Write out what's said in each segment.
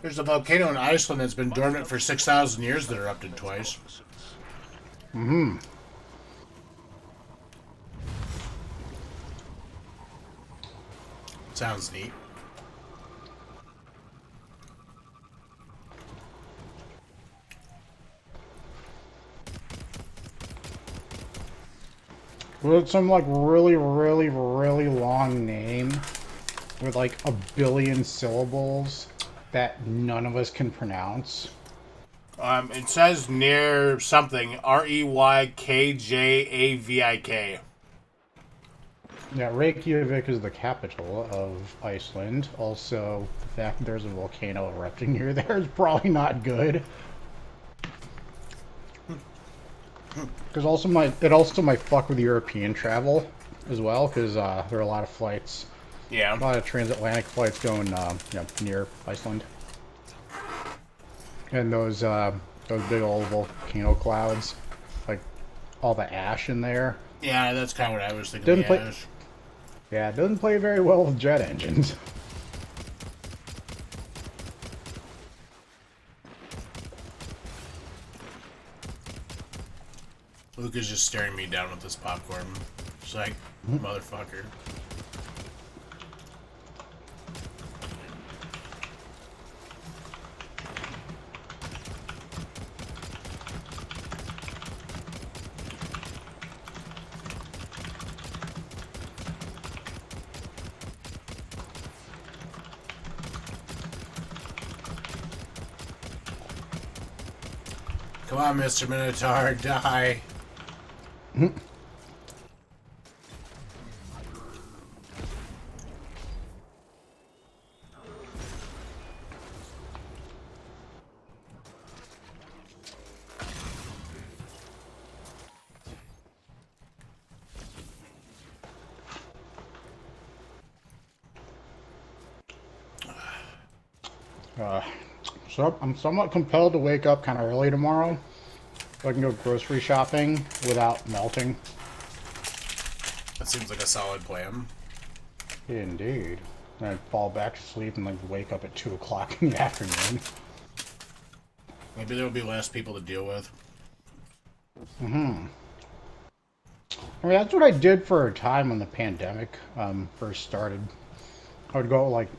There's a volcano in Iceland that's been dormant for 6,000 years that erupted twice. Mm-hmm. Sounds neat. Well, it's some like really, really, really long name with like a billion syllables that none of us can pronounce. It says near something Reykjavik. Yeah, Reykjavik is the capital of Iceland. Also, the fact that there's a volcano erupting near there is probably not good. Because it also might fuck with European travel as well, because there are a lot of flights, Yeah. a lot of transatlantic flights going near Iceland. And those big old volcano clouds, like all the ash in there. Yeah, that's kind of what I was thinking. Doesn't play. Yeah, it doesn't play very well with jet engines. Luke is just staring me down with this popcorn. Just like, motherfucker. Come on, Mr. Minotaur, die. So I'm somewhat compelled to wake up kind of early tomorrow, so I can go grocery shopping without melting. That seems like a solid plan. Indeed. And I'd fall back to sleep and like wake up at 2 o'clock in the afternoon. Maybe there will be less people to deal with. Mm-hmm. I mean, that's what I did for a time when the pandemic first started. I would go at like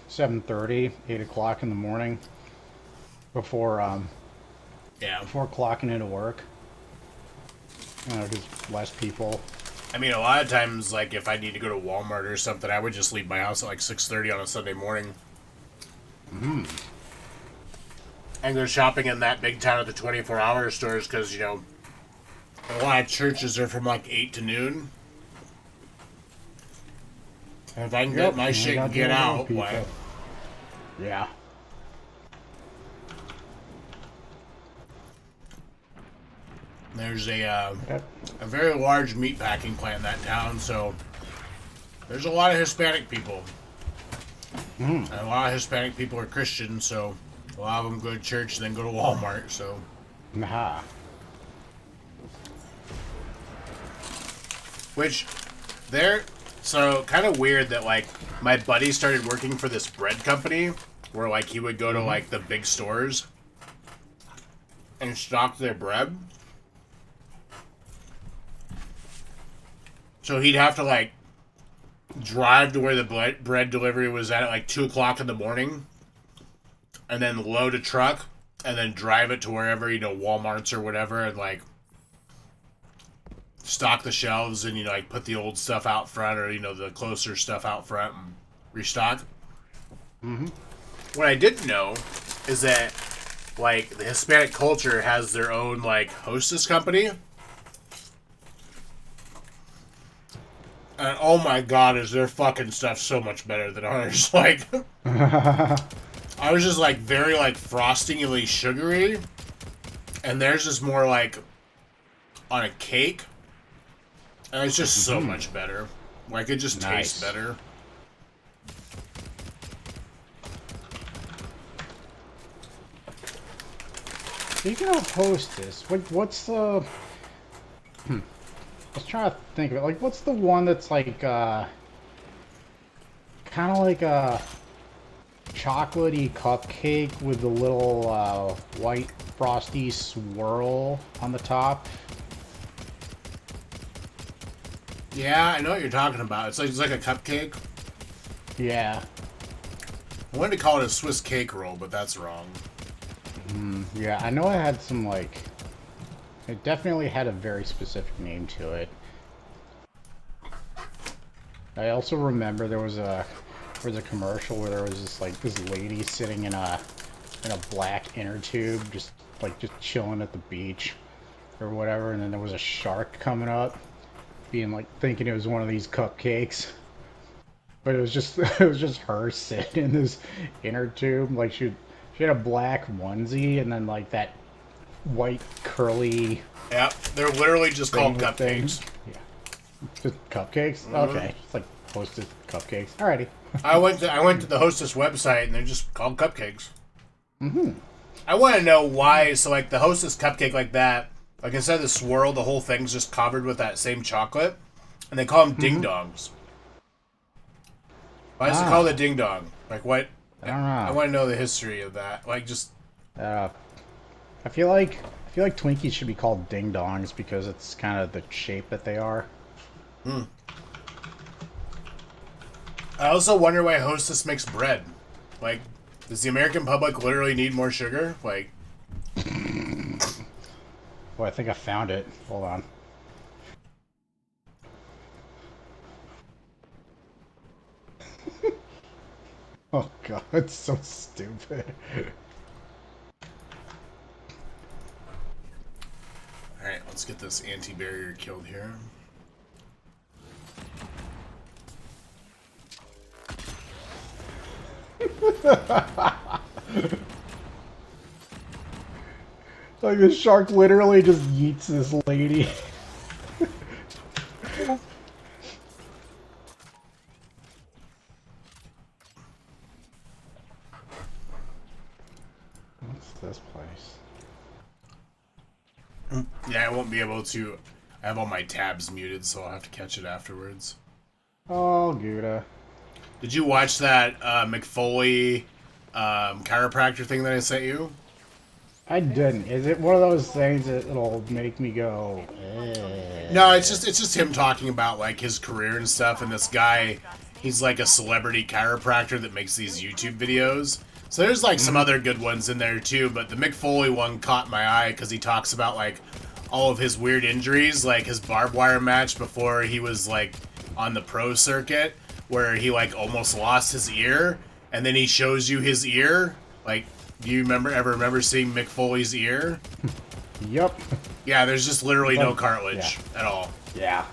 7:30, 8 o'clock in the morning before before clocking into work. You know, just less people. I mean, a lot of times, like, if I need to go to Walmart or something, I would just leave my house at like 6:30 on a Sunday morning. Mm. And go shopping in that big town at the 24-hour stores because, a lot of churches are from like 8 to noon. And if I can get my shit and get out, why? Yeah. There's a very large meat packing plant in that town, so there's a lot of Hispanic people. Mm. And a lot of Hispanic people are Christians, so a lot of them go to church and then go to Walmart, so. Nah. Which, so kind of weird that, like, my buddy started working for this bread company where, like, he would go to, like, the big stores and stock their bread. So he'd have to, like, drive to where the bread delivery was at like 2 o'clock in the morning and then load a truck and then drive it to wherever, Walmart's or whatever and, like, stock the shelves and, like, put the old stuff out front or, the closer stuff out front and restock. Mm-hmm. What I didn't know is that, like, the Hispanic culture has their own, like, hostess company. And oh my god, is their fucking stuff so much better than ours. Like, ours is, like, very, like, frostingly sugary. And theirs is more, like, on a cake. And it's just so much better. Like, it just tastes better. Speaking of hostess, what's the... I was trying to think of it. Like, what's the one that's like, kind of like a chocolatey cupcake with the little white frosty swirl on the top. Yeah, I know what you're talking about. It's like a cupcake. Yeah. I wanted to call it a Swiss cake roll, but that's wrong. Yeah, I know I had some, like... It definitely had a very specific name to it. I also remember there was a commercial where there was this lady sitting in a black inner tube, just chilling at the beach or whatever, and then there was a shark coming up, being like thinking it was one of these cupcakes. But it was just her sitting in this inner tube, like she had a black onesie and then like that white curly. Yep, they're literally just called cupcakes. Thing. Yeah, just cupcakes. Okay, it's like hostess cupcakes. Alrighty. I went to the Hostess website and they're just called cupcakes. I want to know why. So like the Hostess cupcake like that, like instead of the swirl, the whole thing's just covered with that same chocolate, and they call them ding dongs. Why is it called a ding dong? Like what? I don't know. I want to know the history of that. Like just. I feel like Twinkies should be called ding dongs because it's kind of the shape that they are. I also wonder why Hostess makes bread. Like, does the American public literally need more sugar? Like. Well, I think I found it. Hold on. Oh god, it's so stupid. Alright, let's get this anti-barrier killed here. Like the shark literally just yeets this lady. What's this place? Yeah, I won't be able to. I have all my tabs muted, so I'll have to catch it afterwards. Oh, Gouda. Did you watch that McFoley chiropractor thing that I sent you? I didn't. Is it one of those things that it'll make me go? No, it's just him talking about like his career and stuff. And this guy, he's like a celebrity chiropractor that makes these YouTube videos. So there's like some other good ones in there too. But the Mick Foley one caught my eye because he talks about like all of his weird injuries, like his barbed wire match before he was like on the pro circuit, where he like almost lost his ear, and then he shows you his ear. Like, do you ever remember seeing Mick Foley's ear? Yep. Yeah, there's just literally no cartilage at all. Yeah.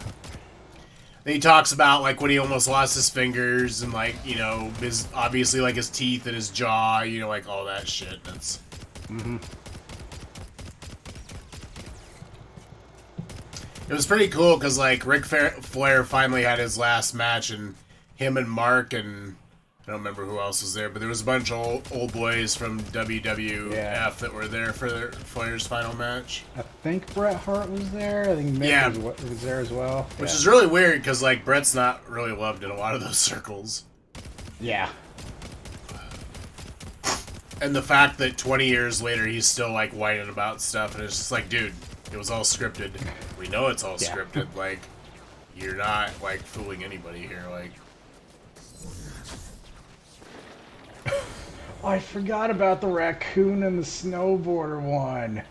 Then he talks about like when he almost lost his fingers and like, you know, his obviously like his teeth and his jaw, you know, like all that shit. That's. It was pretty cool because like Ric Flair finally had his last match, and him and Mark and I don't remember who else was there, but there was a bunch of old boys from WWF that were there for Flair's final match. I think Bret Hart was there. I think Mick was there as well. Which is really weird because like Bret's not really loved in a lot of those circles. Yeah. And the fact that 20 years later he's still like whining about stuff, and it's just like, dude, it was all scripted. We know it's all scripted. Like, you're not like fooling anybody here. Like. I forgot about the raccoon and the snowboarder one.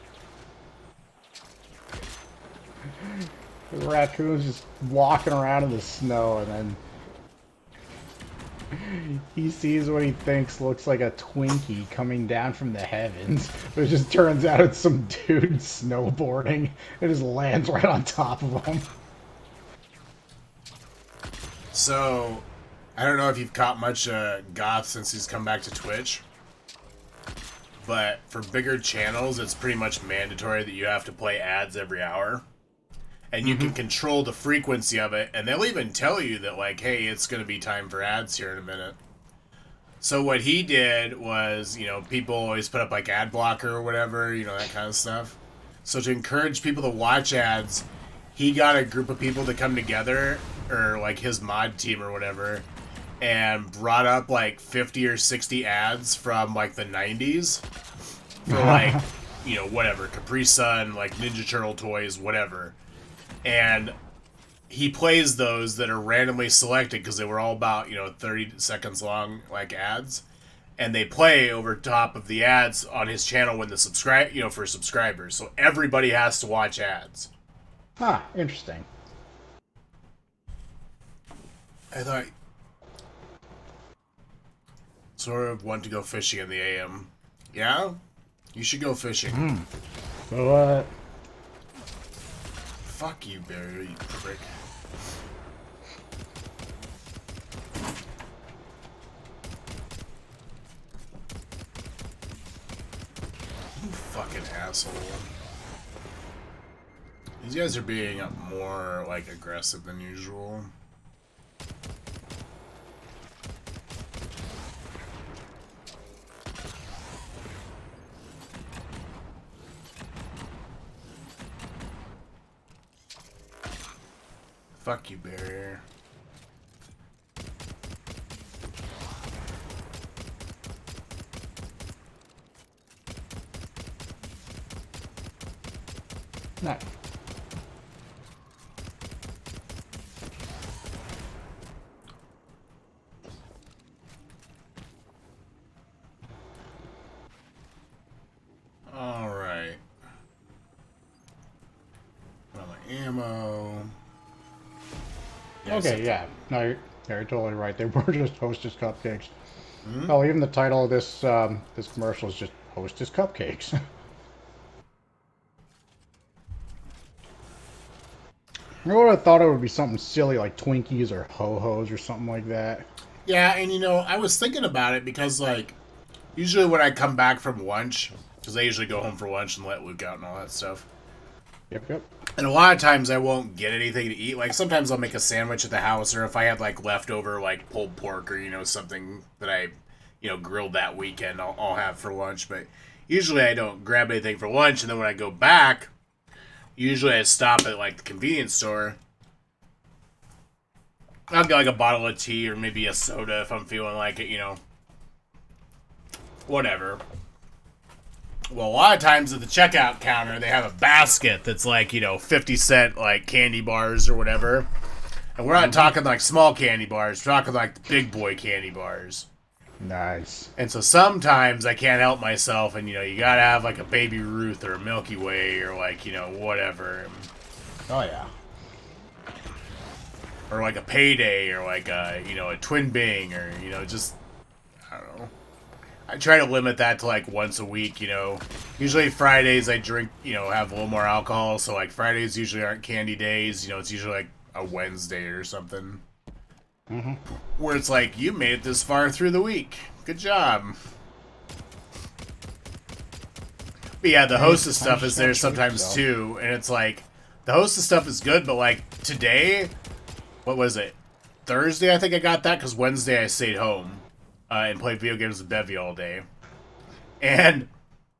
The raccoon's just walking around in the snow, and then he sees what he thinks looks like a Twinkie coming down from the heavens, but it just turns out it's some dude snowboarding. It just lands right on top of him. So, I don't know if you've caught much Goth since he's come back to Twitch, but for bigger channels, it's pretty much mandatory that you have to play ads every hour. And you can control the frequency of it, and they'll even tell you that, like, hey, it's going to be time for ads here in a minute. So what he did was, you know, people always put up, like, ad blocker or whatever, you know, that kind of stuff. So to encourage people to watch ads, he got a group of people to come together, or, like, his mod team or whatever, and brought up like 50 or 60 ads from like the 90s for like, whatever, Capri Sun, like Ninja Turtle toys, whatever. And he plays those that are randomly selected because they were all about, 30 seconds long, like ads. And they play over top of the ads on his channel when the for subscribers. So everybody has to watch ads. Ah, interesting. I thought sort of want to go fishing in the AM. Yeah? You should go fishing. What? Fuck you, Barry, you prick. You fucking asshole. These guys are being more, like, aggressive than usual. Fuck you, barrier. No. Alright. Got my ammo. Okay, yeah. No, you're totally right. They were just Hostess cupcakes. Well, even the title of this this commercial is just Hostess cupcakes. I would have thought it would be something silly like Twinkies or Ho-Hos or something like that. Yeah, and I was thinking about it because, like, usually when I come back from lunch, because I usually go home for lunch and let Luke out and all that stuff. Yep. And a lot of times I won't get anything to eat. Like, sometimes I'll make a sandwich at the house, or if I had, like, leftover, like, pulled pork or, something that I, grilled that weekend, I'll have for lunch. But usually I don't grab anything for lunch, and then when I go back, usually I stop at, like, the convenience store. I'll get, like, a bottle of tea or maybe a soda if I'm feeling like it, Whatever. Well, a lot of times at the checkout counter, they have a basket that's like, 50-cent, like, candy bars or whatever. And we're not talking, like, small candy bars. We're talking, like, the big boy candy bars. Nice. And so sometimes I can't help myself, and, you gotta have, like, a Baby Ruth or a Milky Way or, like, whatever. Oh, yeah. Or, like, a Payday or, like, a Twin Bing or, just, I don't know. I try to limit that to, like, once a week, Usually Fridays I drink, have a little more alcohol, so, like, Fridays usually aren't candy days. It's usually, like, a Wednesday or something. Where it's like, you made it this far through the week. Good job. But yeah, the Hostess stuff is there sometimes, too, and it's like, the Hostess stuff is good, but, like, today, what was it? Thursday, I think I got that, because Wednesday I stayed home. And played video games with Bevy all day. And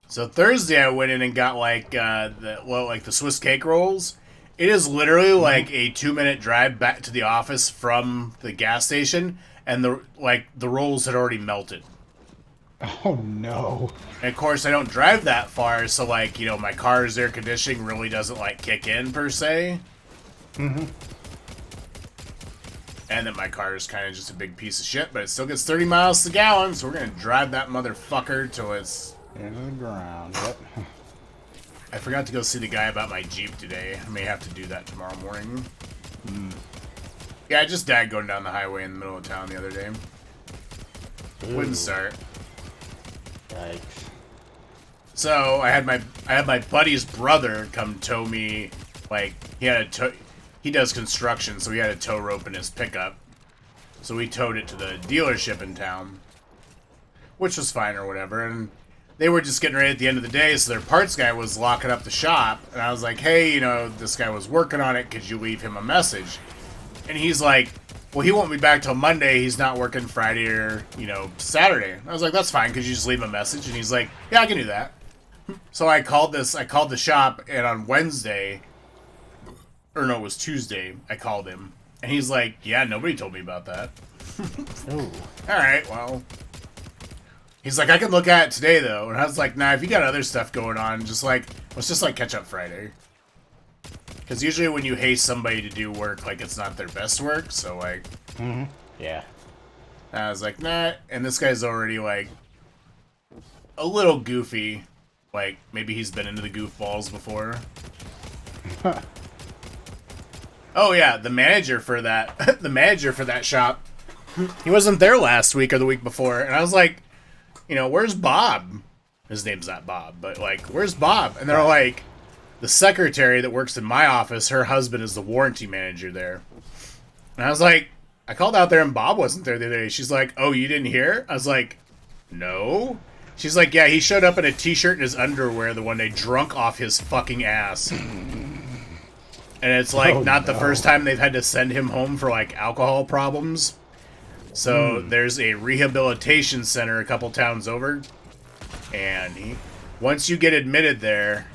so Thursday I went in and got like the Swiss cake rolls. It is literally like a 2-minute drive back to the office from the gas station, and the rolls had already melted. Oh no. And of course I don't drive that far, so like, my car's air conditioning really doesn't like kick in per se. And then my car is kind of just a big piece of shit, but it still gets 30 miles to the gallon, so we're going to drive that motherfucker till it's into the ground. Yep. I forgot to go see the guy about my Jeep today. I may have to do that tomorrow morning. Yeah, I just died going down the highway in the middle of town the other day. Wouldn't start. Yikes. So I had my buddy's brother come tow me. Like, he does construction, so he had a tow rope in his pickup. So we towed it to the dealership in town, which was fine or whatever. And they were just getting ready at the end of the day, so their parts guy was locking up the shop. And I was like, hey, this guy was working on it. Could you leave him a message? And he's like, well, he won't be back till Monday. He's not working Friday or, Saturday. I was like, that's fine. Could you just leave him a message? And he's like, yeah, I can do that. So I called the shop, and on Wednesday, or no, it was Tuesday, I called him. And he's like, yeah, nobody told me about that. Ooh. Alright, well. He's like, I can look at it today, though. And I was like, nah, if you got other stuff going on, just like, let's just like catch up Friday. Because usually when you hate somebody to do work, like, it's not their best work, so like... Mm-hmm. Yeah. I was like, nah. And this guy's already, like, a little goofy. Like, maybe he's been into the goofballs before. Oh, yeah, the manager for that, the manager for that shop, he wasn't there last week or the week before. And I was like, you know, where's Bob? His name's not Bob, but, like, where's Bob? And they're like, the secretary that works in my office, her husband is the warranty manager there. And I was like, I called out there and Bob wasn't there the other day. She's like, oh, you didn't hear? I was like, no. She's like, yeah, he showed up in a t-shirt and his underwear the one day, drunk off his fucking ass. And it's like not the first time they've had to send him home for like alcohol problems. So there's a rehabilitation center a couple towns over. And once you get admitted there,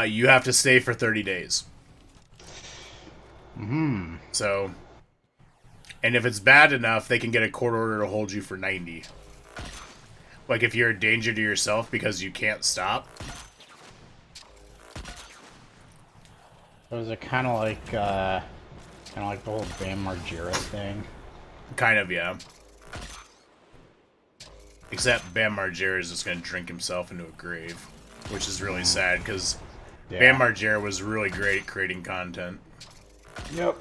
you have to stay for 30 days. So, and if it's bad enough, they can get a court order to hold you for 90. Like if you're a danger to yourself because you can't stop. So is it kind of like the whole Bam Margera thing? Kind of, yeah. Except Bam Margera is just going to drink himself into a grave, which is really sad because Bam Margera was really great at creating content. Yep.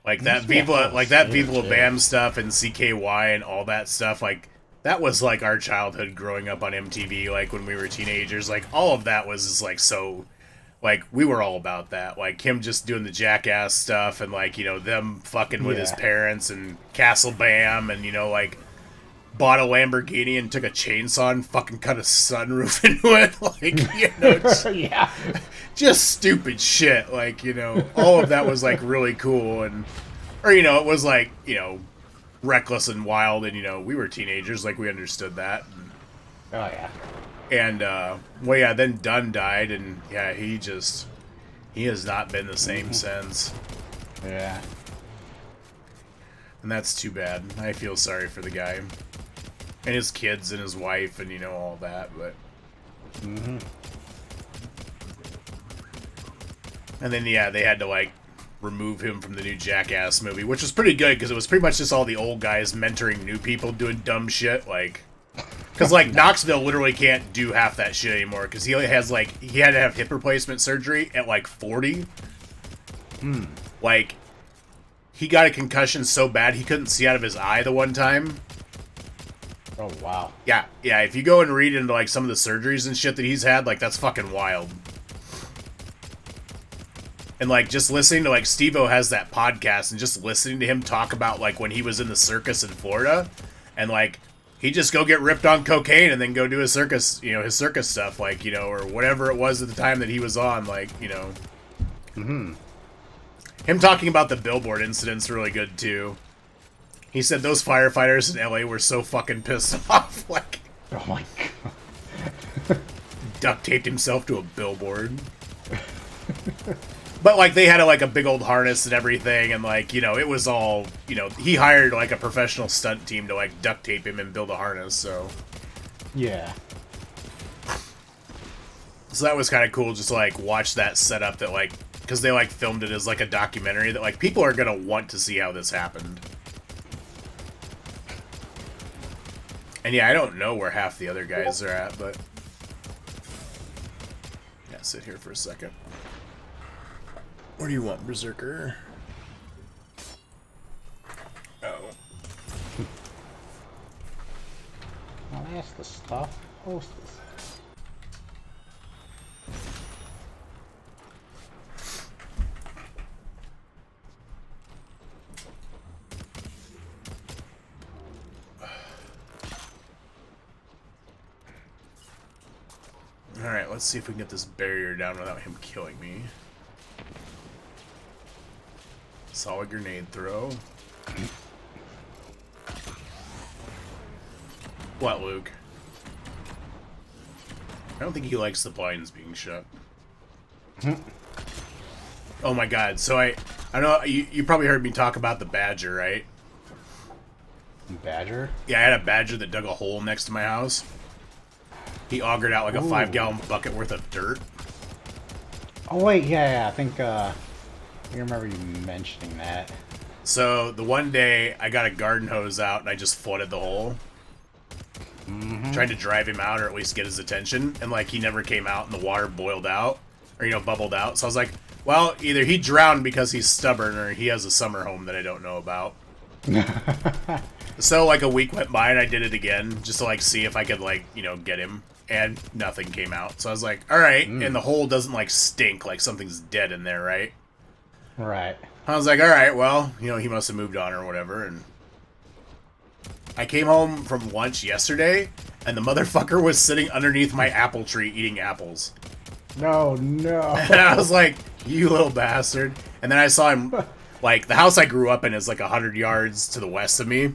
Like that Viva, Viva Bam stuff and CKY and all that stuff, like that was like our childhood growing up on MTV, like when we were teenagers. Like all of that was just like so, like we were all about that. Like him just doing the jackass stuff and like, you know, them fucking with his parents and Castle Bam and, you know, like bought a Lamborghini and took a chainsaw and fucking cut a sunroof into it. Like, you know, just stupid shit. Like, you know, all of that was like really cool and, or, you know, it was like, you know, reckless and wild and, you know, we were teenagers, like we understood that. And, oh yeah. And well, yeah, then Dunn died and yeah, he has not been the same since. Yeah. And that's too bad. I feel sorry for the guy and his kids and his wife and, you know, all that, but and then yeah, they had to like remove him from the new Jackass movie, which was pretty good because it was pretty much just all the old guys mentoring new people doing dumb shit, like because like Knoxville literally can't do half that shit anymore because he has like he had to have hip replacement surgery at like 40. Like he got a concussion so bad he couldn't see out of his eye the one time. Oh wow. Yeah, if you go and read into like some of the surgeries and shit that he's had, like that's fucking wild. And, like, just listening to, like, Steve-O has that podcast and just listening to him talk about, like, when he was in the circus in Florida and, like, he'd just go get ripped on cocaine and then go do his circus, you know, his circus stuff, like, you know, or whatever it was at the time that he was on, like, you know. Him talking about the billboard incident's really good, too. He said those firefighters in LA were so fucking pissed off, like... Oh my god. Duct taped himself to a billboard. But, like, they had, like, a big old harness and everything, and, like, you know, it was all, you know, he hired, like, a professional stunt team to, like, duct tape him and build a harness, so... Yeah. So that was kind of cool, just to, like, watch that setup that, like... Because they, like, filmed it as, like, a documentary that, like, people are gonna want to see how this happened. And, yeah, I don't know where half the other guys are at, but... Yeah, sit here for a second. What do you want, Berserker? Oh. Well, that's the stuff. Hostess. Alright, let's see if we can get this barrier down without him killing me. Solid grenade throw. What, Luke? I don't think he likes the blinds being shut. Oh my god, so I know, you probably heard me talk about the Badger, right? Badger? Yeah, I had a badger that dug a hole next to my house. He augured out like a 5-gallon bucket worth of dirt. Oh wait, yeah, I think I remember you mentioning that. So the one day I got a garden hose out and I just flooded the hole. Tried to drive him out or at least get his attention, and like he never came out and the water boiled out or bubbled out. So I was like, well, either he drowned because he's stubborn or he has a summer home that I don't know about. So like a week went by and I did it again just to like see if I could like, get him, and nothing came out. So I was like, all right, and the hole doesn't like stink like something's dead in there, right? Right. I was like, all right, well, he must have moved on or whatever. And I came home from lunch yesterday and the motherfucker was sitting underneath my apple tree eating apples. No. And I was like, you little bastard. And then I saw him, like, the house I grew up in is like 100 yards to the west of me.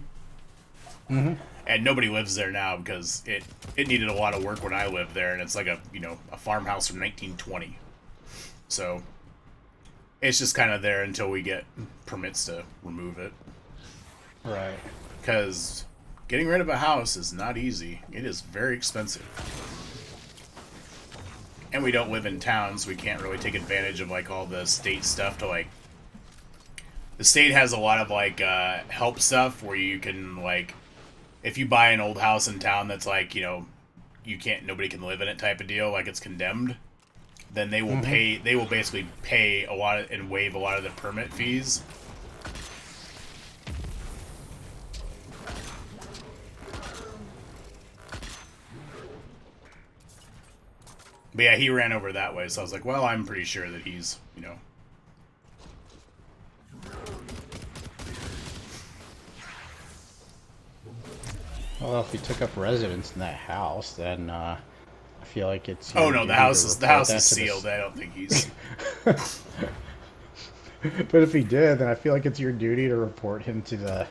And nobody lives there now because it needed a lot of work when I lived there, and it's like a farmhouse from 1920. So it's just kind of there until we get permits to remove it. Right. Because getting rid of a house is not easy. It is very expensive. And we don't live in town, so we can't really take advantage of like all the state stuff to like... The state has a lot of like help stuff where you can like... If you buy an old house in town that's like, nobody can live in it type of deal, like it's condemned, then they will they will basically pay a lot and waive a lot of the permit fees. But yeah, he ran over that way, so I was like, well, I'm pretty sure that he's, Well, if you took up residence in that house, then I feel like it's. Oh no, the house is sealed. I don't think he's. But if he did, then I feel like it's your duty to report him to the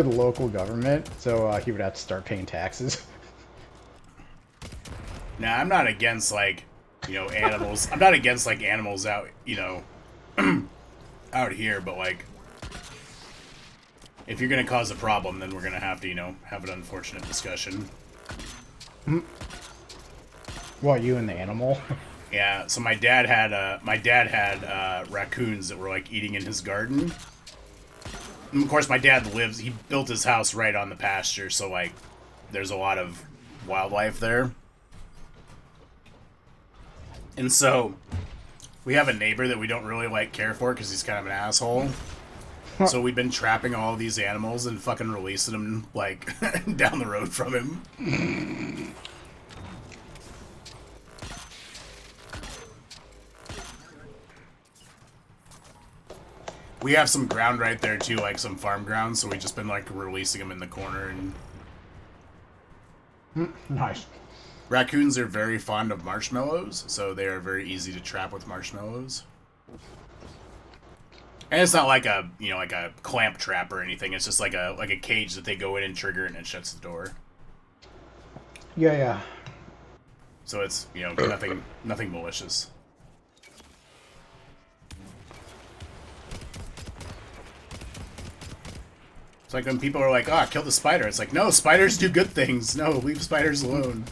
local government, so he would have to start paying taxes. Nah, I'm not against like, animals. I'm not against like animals out, out here, but like, if you're gonna cause a problem, then we're gonna have to, have an unfortunate discussion. What, you and the animal? Yeah. So my dad had raccoons that were like eating in his garden. And of course, my dad he built his house right on the pasture, so like, there's a lot of wildlife there. And so, we have a neighbor that we don't really like care for because he's kind of an asshole. So we've been trapping all of these animals and fucking releasing them, like, down the road from him. We have some ground right there, too, like some farm ground, so we've just been, like, releasing them in the corner. And Nice. Raccoons are very fond of marshmallows, so they are very easy to trap with marshmallows. And it's not like a, like a clamp trap or anything. It's just like a cage that they go in and trigger and it shuts the door. Yeah. So it's, nothing malicious. It's like when people are like, kill the spider. It's like, no, spiders do good things. No, leave spiders alone.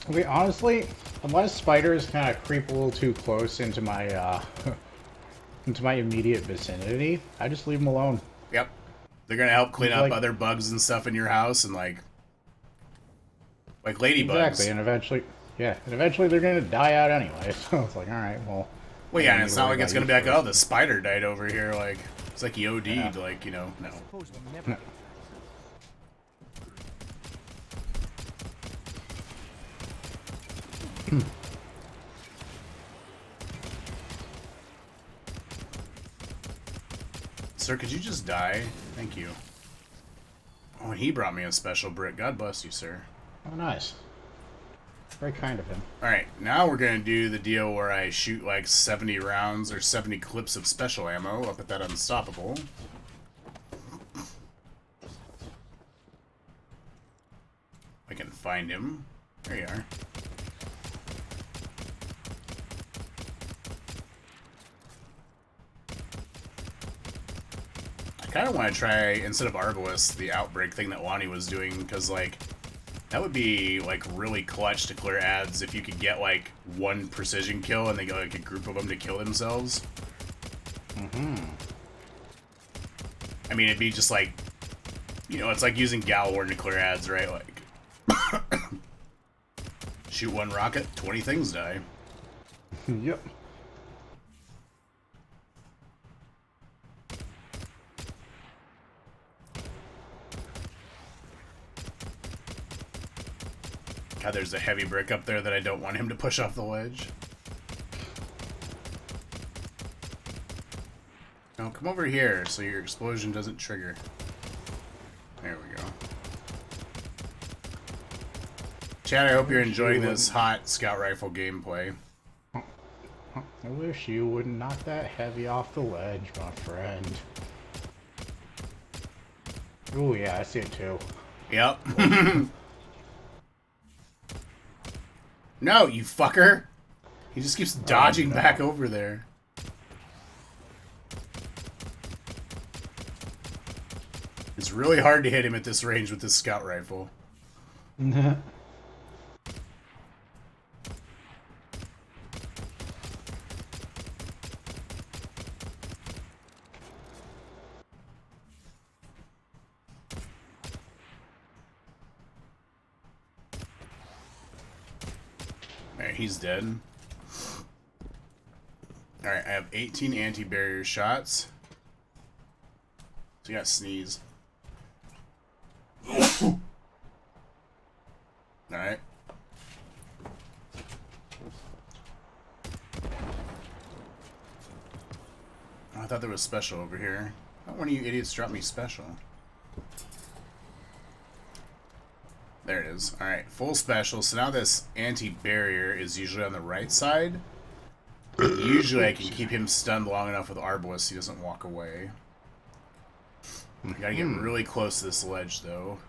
Okay, honestly, unless spiders kind of creep a little too close into my immediate vicinity, I just leave them alone. Yep. They're gonna help clean up other bugs and stuff in your house, and like ladybugs. Exactly, and eventually they're gonna die out anyway. So it's like, all right, well. Well, yeah, and it's not like it's gonna be like, oh, the spider died over here. Like, it's like he OD'd. Like, no. Sir, could you just die? Thank you. Oh, and he brought me a special brick. God bless you, sir. Oh, nice. Very kind of him. Alright, now we're going to do the deal where I shoot like 70 rounds or 70 clips of special ammo up at that unstoppable. I can find him. There you are. kind of want to try, instead of Arbalest, the Outbreak thing that Lonnie was doing, because, like, that would be, like, really clutch to clear ads if you could get, like, one precision kill and they get, like, a group of them to kill themselves. I mean, it'd be just, like, you know, it's like using Galwarn to clear ads, right? Like, shoot one rocket, 20 things die. Yep. God, there's a heavy brick up there that I don't want him to push off the ledge. No, come over here so your explosion doesn't trigger. There we go. Chad, I hope you're enjoying this hot scout rifle gameplay. I wish you wouldn't knock that heavy off the ledge, my friend. Oh yeah, I see it too. Yep. No, you fucker! He just keeps dodging back over there. It's really hard to hit him at this range with this scout rifle. Alright, he's dead. Alright, I have 18 anti-barrier shots. So you got sneeze. Alright. Oh, I thought there was special over here. Not one of you idiots dropped me special. There it is. Alright, full special. So now this anti-barrier is usually on the right side. Usually I can keep him stunned long enough with Arbalest so he doesn't walk away. I gotta get really close to this ledge, though.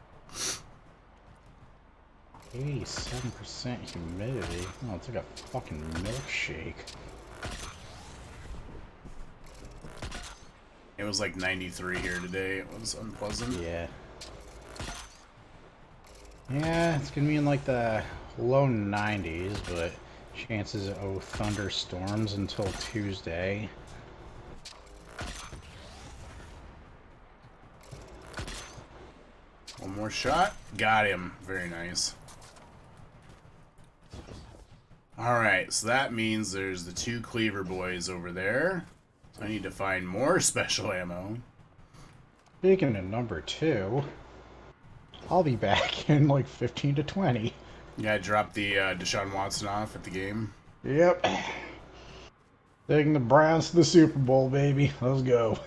87% humidity. Oh, it's like a fucking milkshake. It was like 93 here today. It was unpleasant. Yeah. Yeah, it's gonna be in like the low 90s, but chances of thunderstorms until Tuesday. One more shot. Got him. Very nice. Alright, so that means there's the two cleaver boys over there. So I need to find more special ammo. Speaking of number 2, I'll be back in like 15 to 20. Yeah, I dropped the Deshaun Watson off at the game. Yep. Taking the Browns to the Super Bowl, baby. Let's go.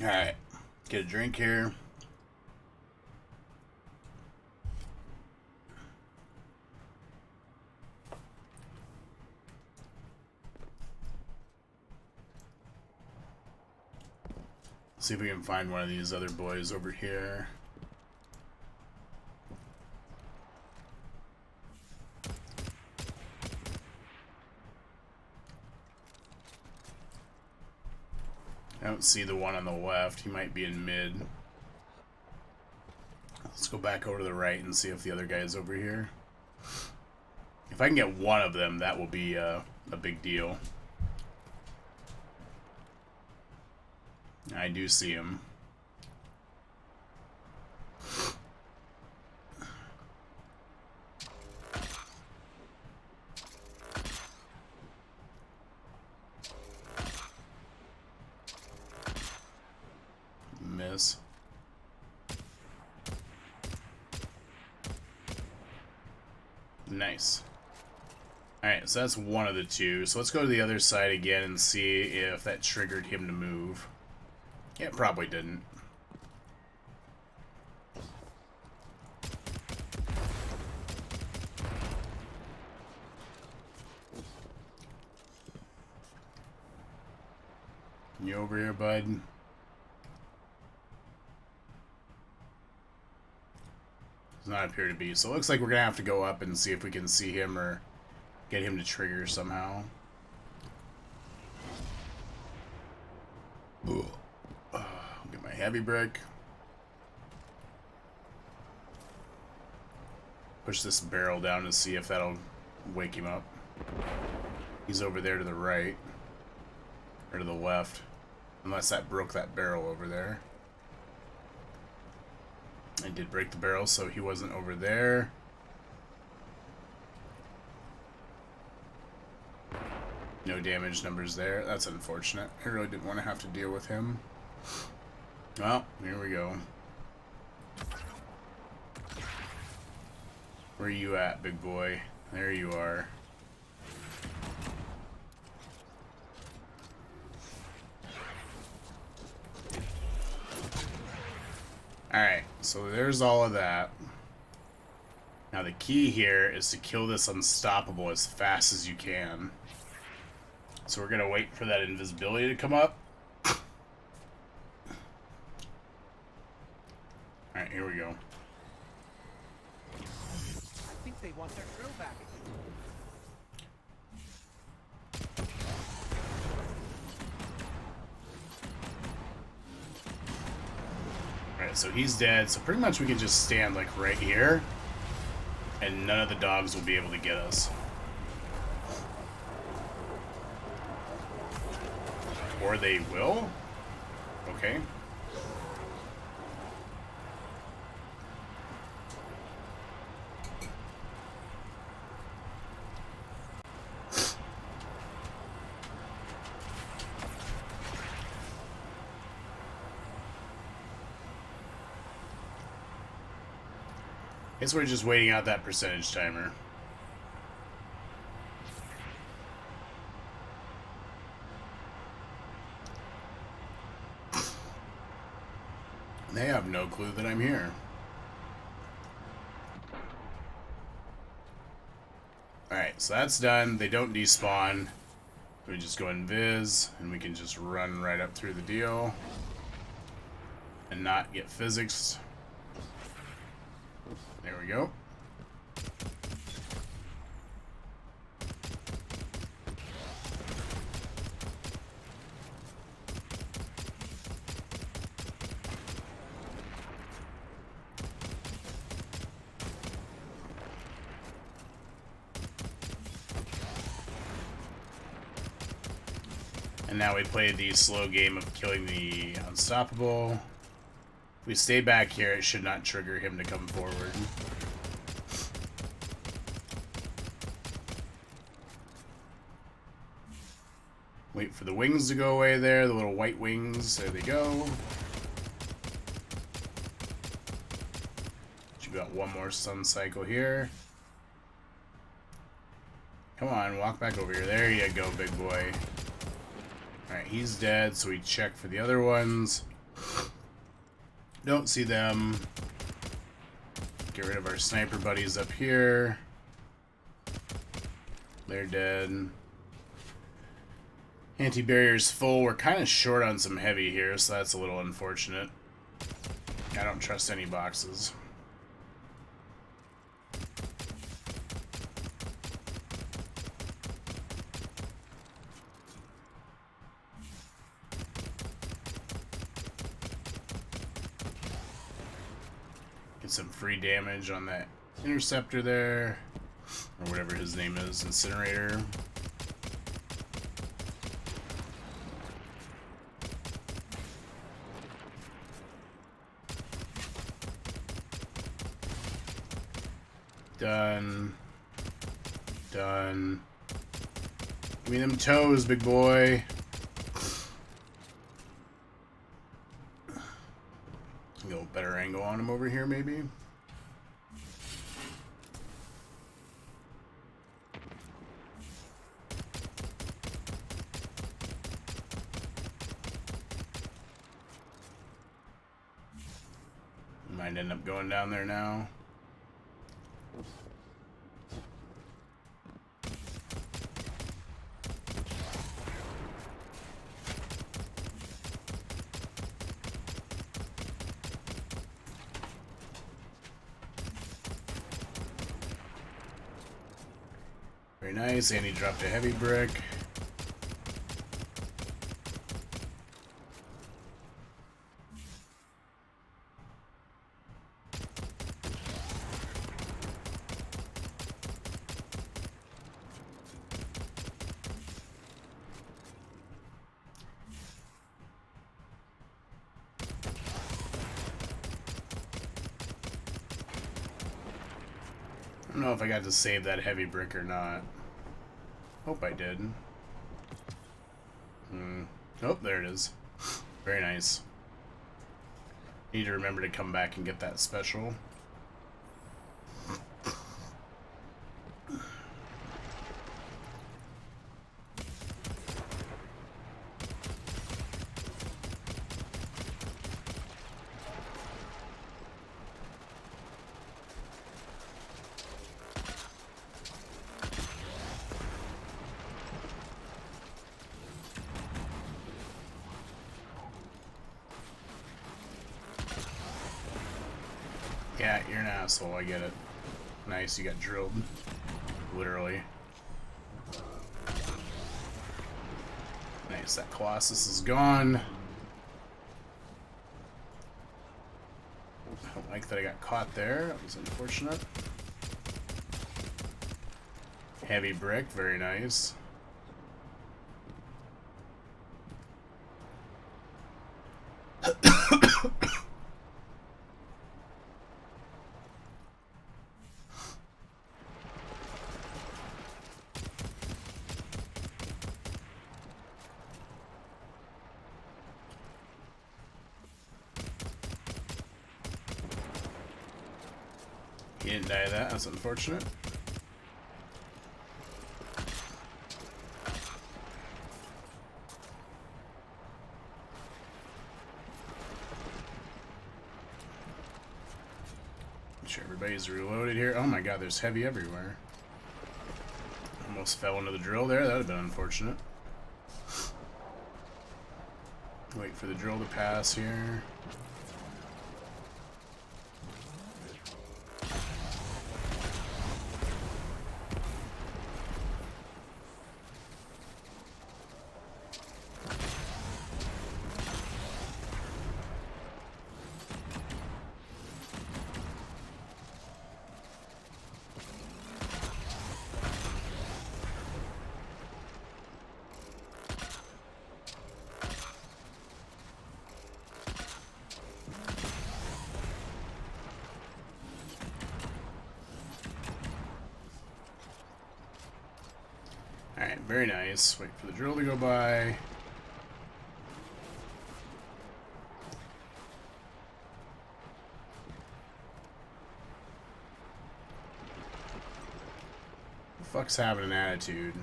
Alright, get a drink here. See if we can find one of these other boys over here. I don't see the one on the left. He might be in mid. Let's go back over to the right and see if the other guy is over here. If I can get one of them, that will be a big deal. I do see him. Miss. Nice. Alright, so that's one of the two. So let's go to the other side again and see if that triggered him to move. Yeah, it probably didn't. You over here, bud? Does not appear to be. So it looks like we're gonna have to go up and see if we can see him or get him to trigger somehow. Get my heavy brick. Push this barrel down to see if that'll wake him up. He's over there to the right. Or to the left. Unless that broke that barrel over there. I did break the barrel, so he wasn't over there. No damage numbers there. That's unfortunate. I really didn't want to have to deal with him. Well, here we go. Where are you at, big boy? There you are. Alright, so there's all of that. Now the key here is to kill this unstoppable as fast as you can. So we're gonna wait for that invisibility to come up. Alright, here we go. I think they want their drill back. Alright, so he's dead. So pretty much we can just stand like right here. And none of the dogs will be able to get us. Or they will? Okay. Guess we're just waiting out that percentage timer. They have no clue that I'm here. Alright, so that's done. They don't despawn. We just go invis, and we can just run right up through the deal. And not get physics. There we go. And now we play the slow game of killing the unstoppable. If we stay back here, it should not trigger him to come forward. Wait for the wings to go away there, the little white wings. There they go. You got one more sun cycle here. Come on, walk back over here. There you go, big boy. Alright, he's dead, so we check for the other ones. Don't see them. Get rid of our sniper buddies up here. They're dead. Anti-barrier's full. We're kind of short on some heavy here, so that's a little unfortunate. I don't trust any boxes. Get some free damage on that interceptor there, or whatever his name is, incinerator. Done. Done. Give me them toes, big boy. Go better angle on him over here, maybe. Might end up going down there now. Very nice, and he dropped a heavy brick. I don't know if I got to save that heavy brick or not. Hope I did. Oh, there it is. Very nice. Need to remember to come back and get that special. Yeah, you're an asshole, I get it. Nice, you got drilled. Literally. Nice, that Colossus is gone. I don't like that I got caught there. That was unfortunate. Heavy brick, very nice. He didn't die of that, that's unfortunate. Make sure everybody's reloaded here. Oh my god, there's heavy everywhere. Almost fell into the drill there, that would have been unfortunate. Wait for the drill to pass here. Alright, very nice. Wait for the drill to go by. Who the fuck's having an attitude?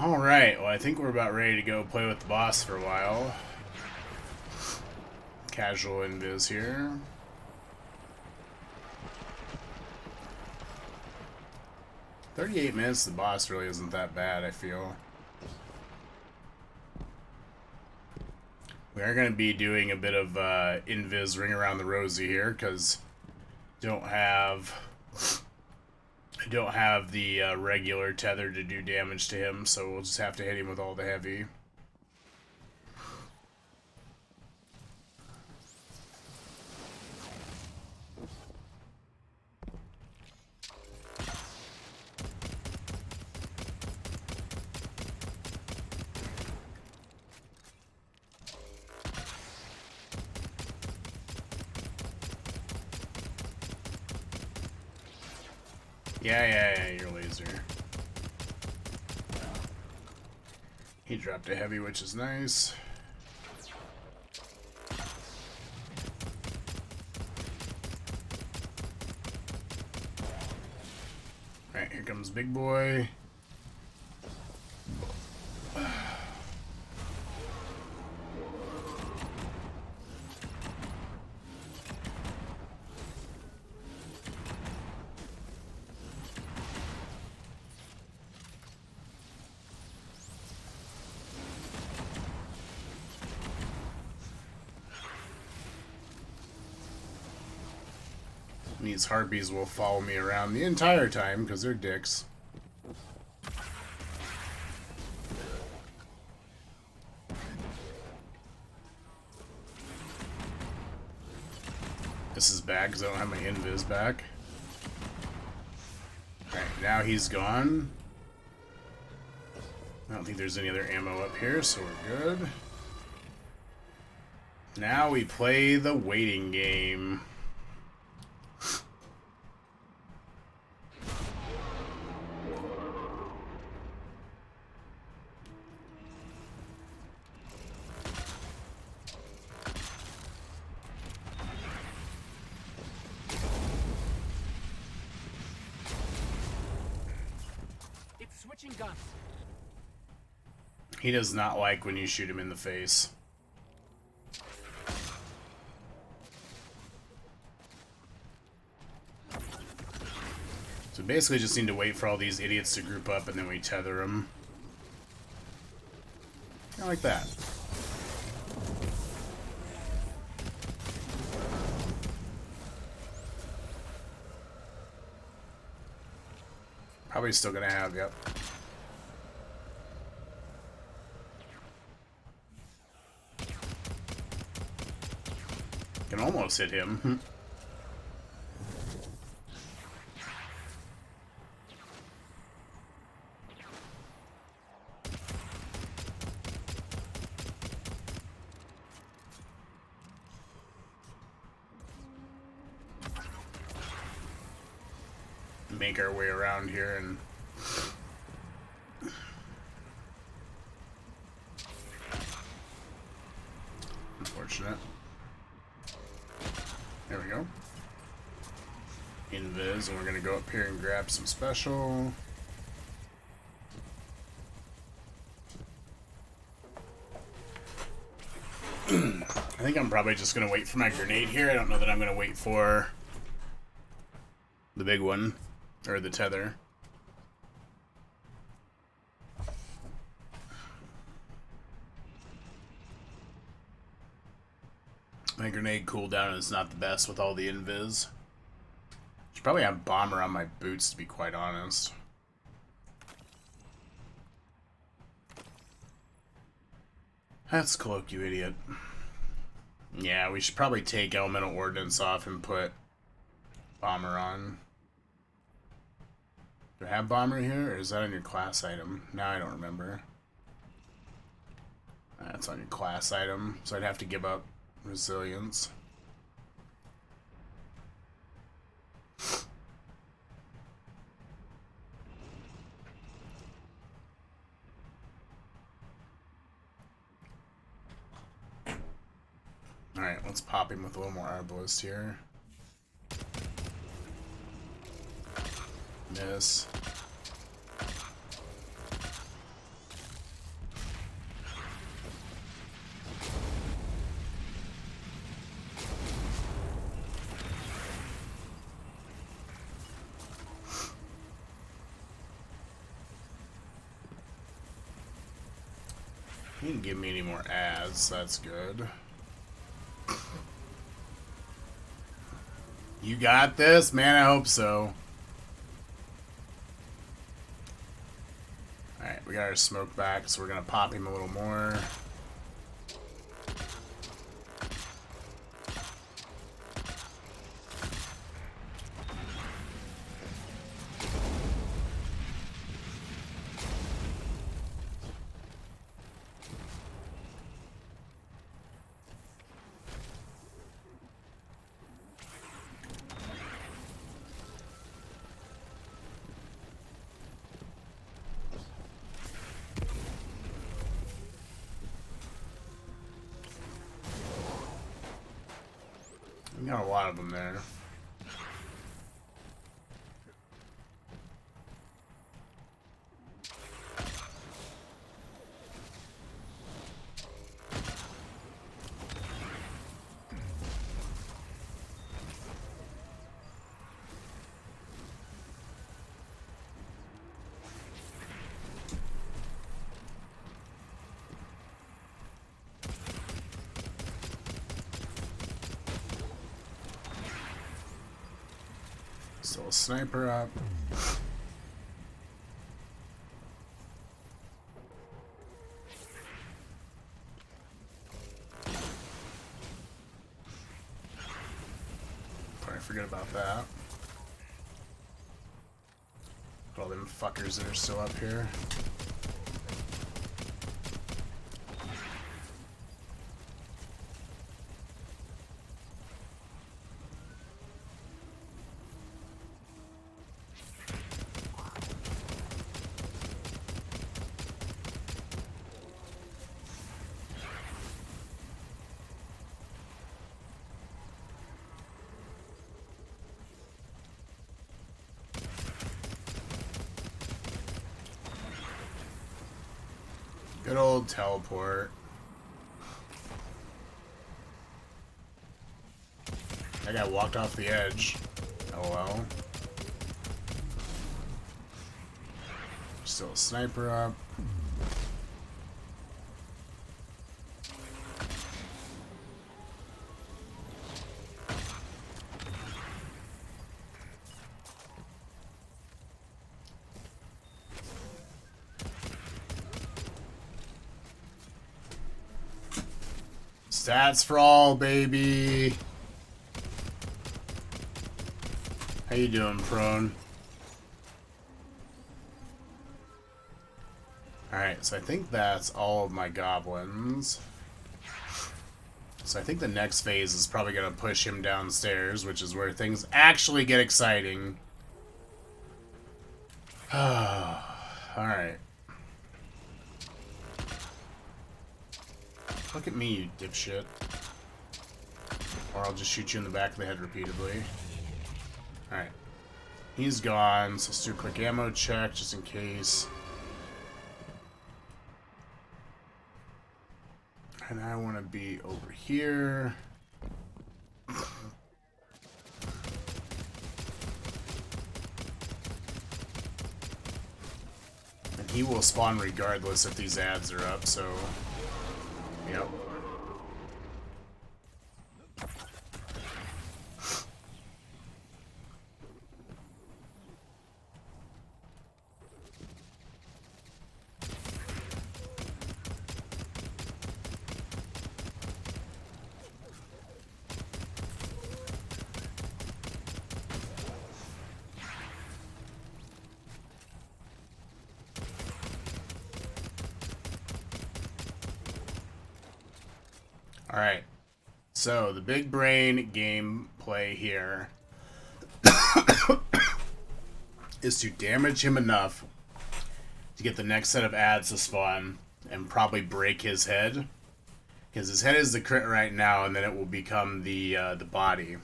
Alright, well I think we're about ready to go play with the boss for a while. Casual invis here. $38 the boss really isn't that bad, I feel. We are going to be doing a bit of invis ring around the rosy here because I don't have the regular tether to do damage to him, so we'll just have to hit him with all the heavy. Yeah, your laser. He dropped a heavy, which is nice. Alright, here comes Big Boy. These harpies will follow me around the entire time because they're dicks. This is bad because I don't have my invis back. Alright, now he's gone. I don't think there's any other ammo up here, so we're good. Now we play the waiting game. It's switching guns. He does not like when you shoot him in the face. So basically just need to wait for all these idiots to group up and then we tether them. Kind of like that. Probably still gonna have, yep. Can almost hit him. Make our way around here and unfortunate. There we go. Invis, and we're gonna go up here and grab some special. I think I'm probably just gonna wait for my grenade here. I don't know that I'm gonna wait for the big one. Or the tether. My grenade cooldown is not the best with all the invis. Should probably have bomber on my boots, to be quite honest. That's cloak, you idiot. Yeah, we should probably take elemental ordnance off and put bomber on. Do I have bomber here, or is that on your class item? Now I don't remember. That's on your class item, so I'd have to give up resilience. Alright, let's pop him with a little more arbalist here. Miss. He didn't give me any more ads, that's good. You got this? Man, I hope so. Alright, we got our smoke back, so we're gonna pop him a little more. We got a lot of them there. Still a sniper up. Probably forget about that. All them fuckers that are still up here. Good old teleport. That guy walked off the edge. Oh well. Still a sniper up. Stats for all, baby. How you doing, Prone? Alright, so I think that's all of my goblins. So I think the next phase is probably going to push him downstairs, which is where things actually get exciting. Alright. Look at me, you dipshit. Or I'll just shoot you in the back of the head repeatedly. Alright. He's gone, so let's do a quick ammo check, just in case. And I want to be over here. And he will spawn regardless if these ads are up, so... Yep. Alright, so the big brain gameplay here is to damage him enough to get the next set of ads to spawn and probably break his head. Because his head is the crit right now, and then it will become the body.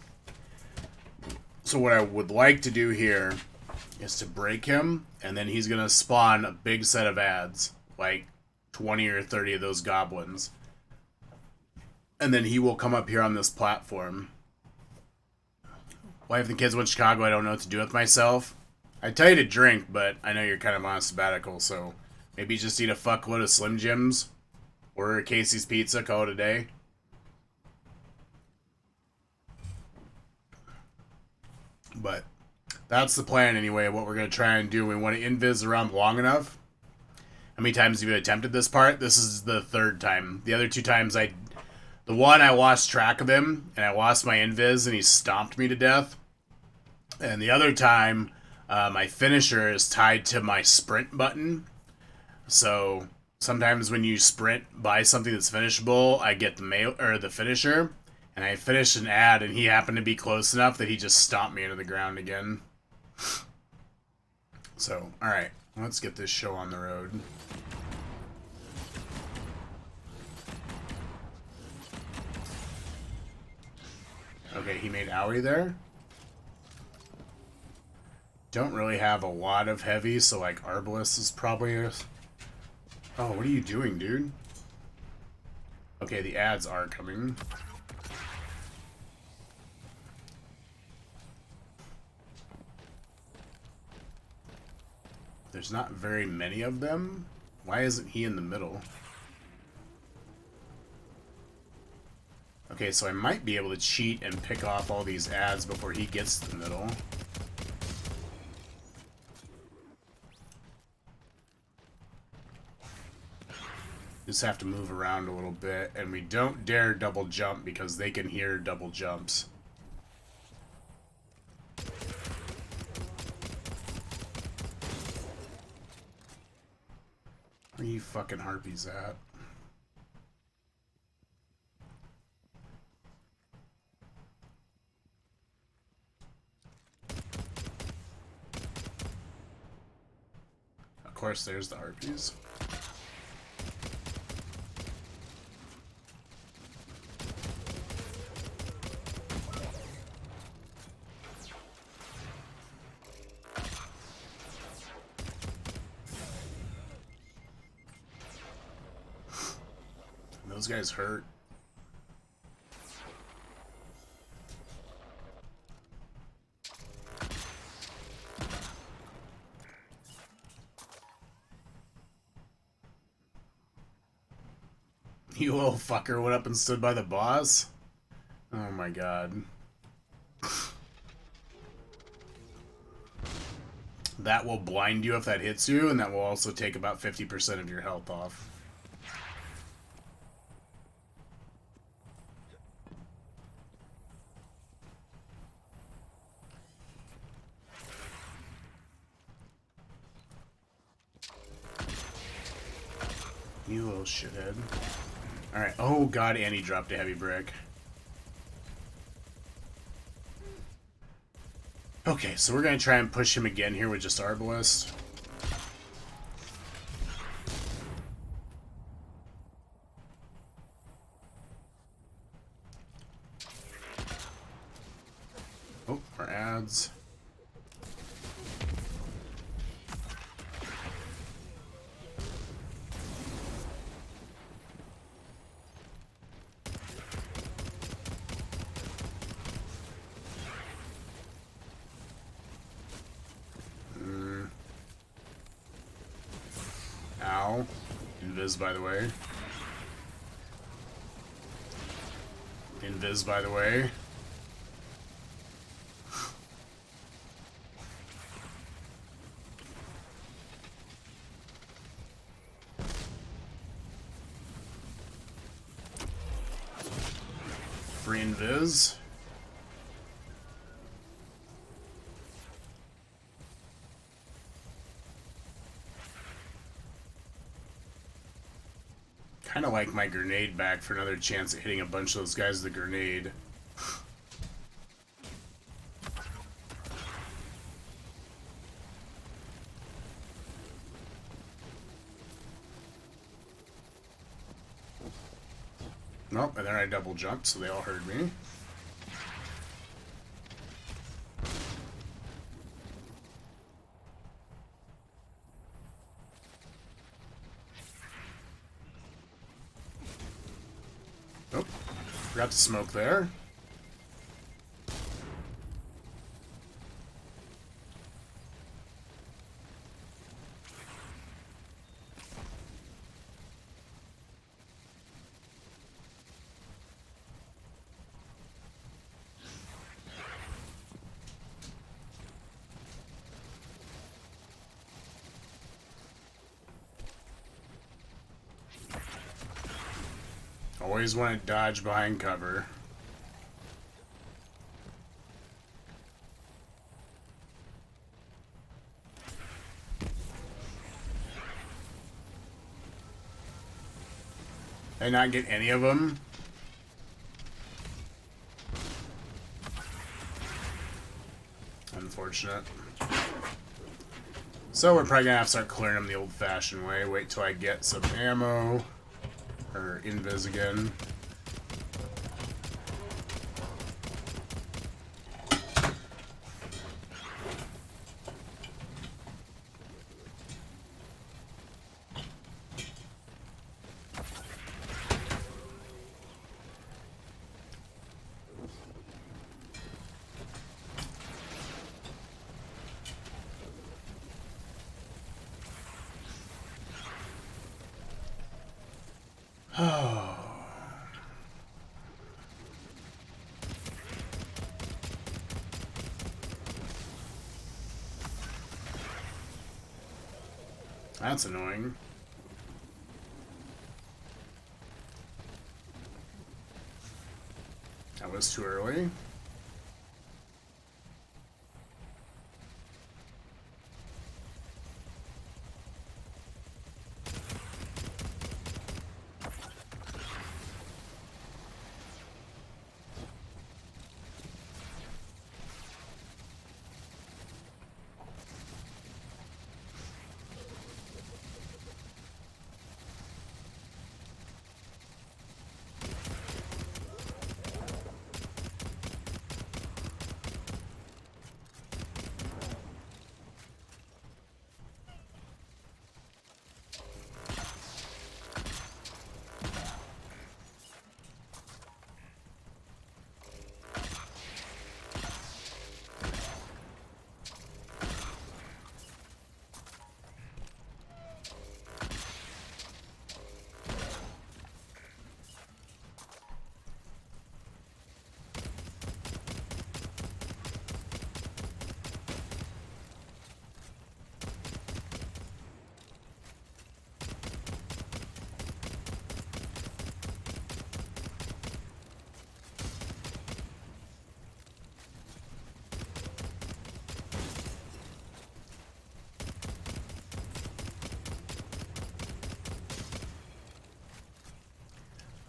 So what I would like to do here is to break him, and then he's going to spawn a big set of ads, like 20 or 30 of those goblins. And then he will come up here on this platform. Wife and kids went to Chicago. I don't know what to do with myself. I tell you to drink, but I know you're kind of on a sabbatical, so maybe just eat a fuckload of Slim Jims. Order a Casey's Pizza, call it a day. But that's the plan anyway, what we're going to try and do. We want to invis around long enough. How many times have you attempted this part? This is the third time. The other two times the one I lost track of him, and I lost my invis, and he stomped me to death. And the other time, my finisher is tied to my sprint button. So sometimes when you sprint by something that's finishable, I get the finisher, and I finished an ad, and he happened to be close enough that he just stomped me into the ground again. So, alright, let's get this show on the road. Okay, he made owie there. Don't really have a lot of heavy, so like Arbalest is probably a... Oh, what are you doing, dude? Okay, the ads are coming. There's not very many of them. Why isn't he in the middle? Okay, so I might be able to cheat and pick off all these ads before he gets to the middle. Just have to move around a little bit, and we don't dare double jump because they can hear double jumps. Where are you fucking harpies at? Of course, there's the harpies. Those guys hurt. You little fucker went up and stood by the boss? Oh my god. That will blind you if that hits you, and that will also take about 50% of your health off. You little shithead. Alright, oh god, and he dropped a heavy brick. Okay, so we're gonna try and push him again here with just Arbalest. Oh, our ads. Ow. Invis, by the way. Invis, by the way. Free invis. Kind of like my grenade back for another chance at hitting a bunch of those guys with a grenade. Nope, and then I double jumped, so they all heard me. Oh, forgot to smoke there. Always want to dodge behind cover. Did I not get any of them? Unfortunate. So we're probably gonna have to start clearing them the old-fashioned way. Wait till I get some ammo. Or invis again. Oh. That's annoying. this too early.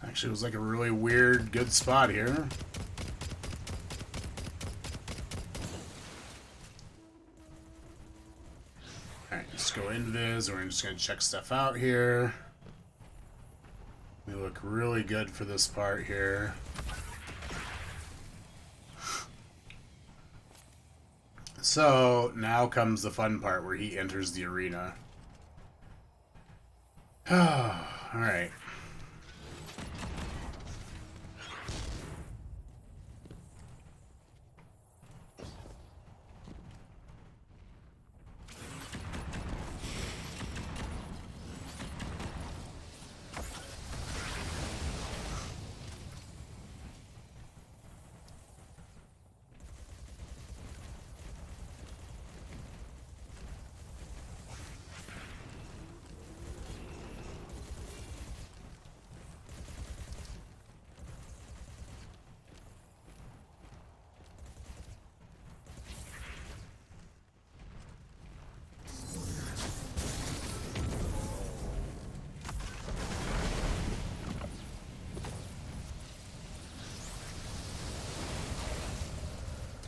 Actually, it was like a really weird, good spot here. Alright, let's go invis. We're just going to check stuff out here. We look really good for this part here. So, now comes the fun part where he enters the arena. Alright.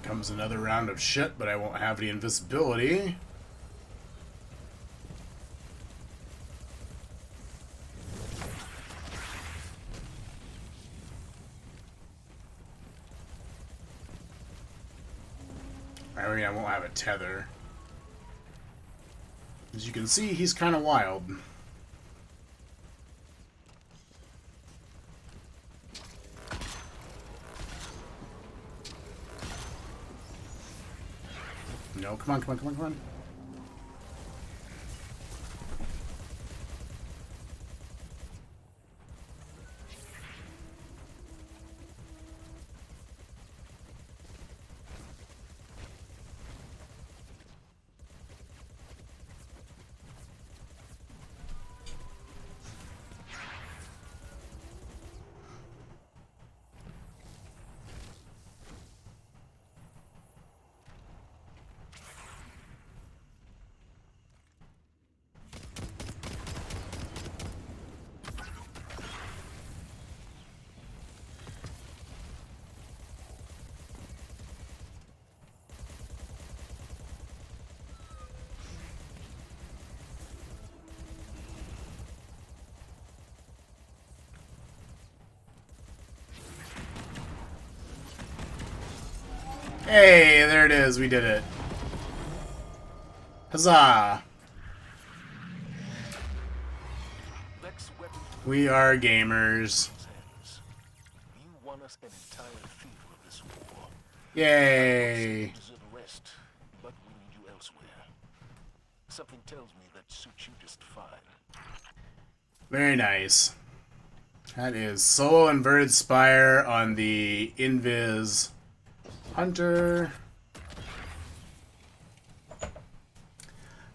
Comes another round of shit, but I won't have the invisibility. I mean, I won't have a tether. As you can see, he's kind of wild. No, come on, come on, come on, come on. Hey, there it is. We did it. Huzzah! We are gamers. You won us an entire field of this war. Yay! Rest, but we need you elsewhere. Something tells me that suits you just fine. Very nice. That is solo inverted Spire on the Invis Hunter.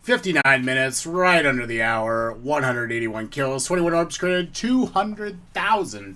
59 minutes, right under the hour, 181 kills, 21 orbs created, 200,000,